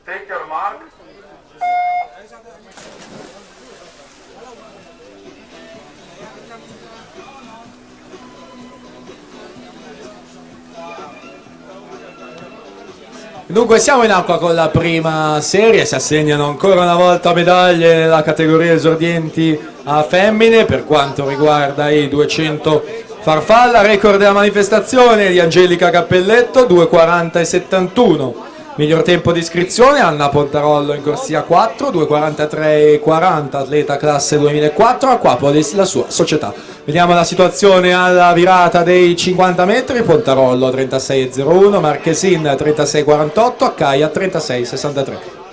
Take your mark. Dunque siamo in acqua con la prima serie, si assegnano ancora una volta medaglie nella categoria esordienti a femmine per quanto riguarda i 200 farfalla, record della manifestazione di Angelica Cappelletto 2:40,71. Miglior tempo di iscrizione Anna Pontarollo in corsia 4, 2:43,40, atleta classe 2004, Aquapolis la sua società. Vediamo la situazione alla virata dei 50 metri, Pontarollo 36,01, Marchesin 36,48, Accaia 36,63.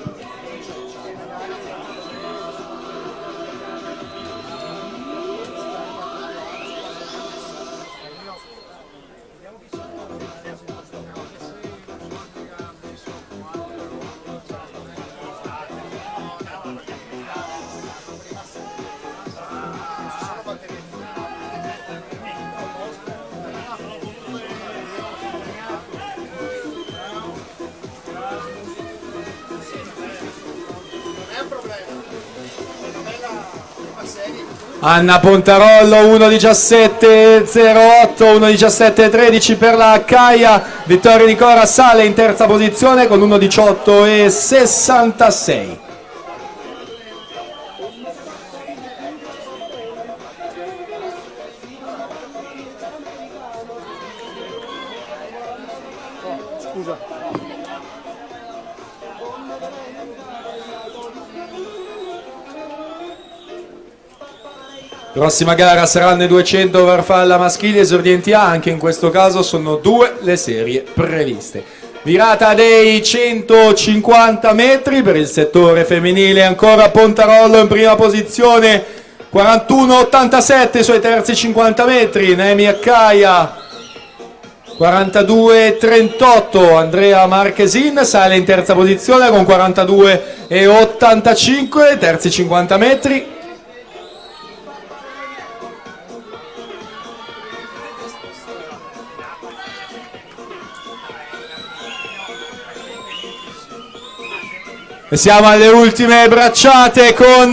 Anna Pontarollo 1:17,08, 1:17,13 per la Accaia. Vittorio Nicora sale in terza posizione con 1:18,66. Prossima gara saranno i 200 farfalla maschili esordienti A, anche in questo caso sono 2 le serie previste. Virata dei 150 metri per il settore femminile, ancora Pontarollo in prima posizione, 41,87 i suoi terzi 50 metri, Noemi Accaia 42,38, Andrea Marchesin sale in terza posizione con 42,85 terzi 50 metri. E siamo alle ultime bracciate con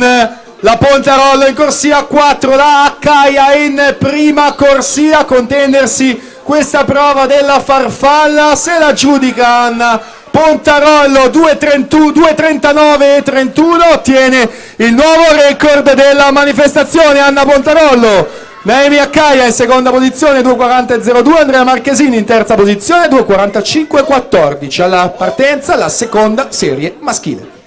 la Pontarollo in corsia 4, la Accaia in prima corsia a contendersi questa prova della farfalla. Se la giudica Anna Pontarollo 2:39,31, ottiene il nuovo record della manifestazione. Anna Pontarollo. Noemi Accaia in seconda posizione 2:40,02, Andrea Marchesini in terza posizione 2:45,14. Alla partenza la seconda serie maschile.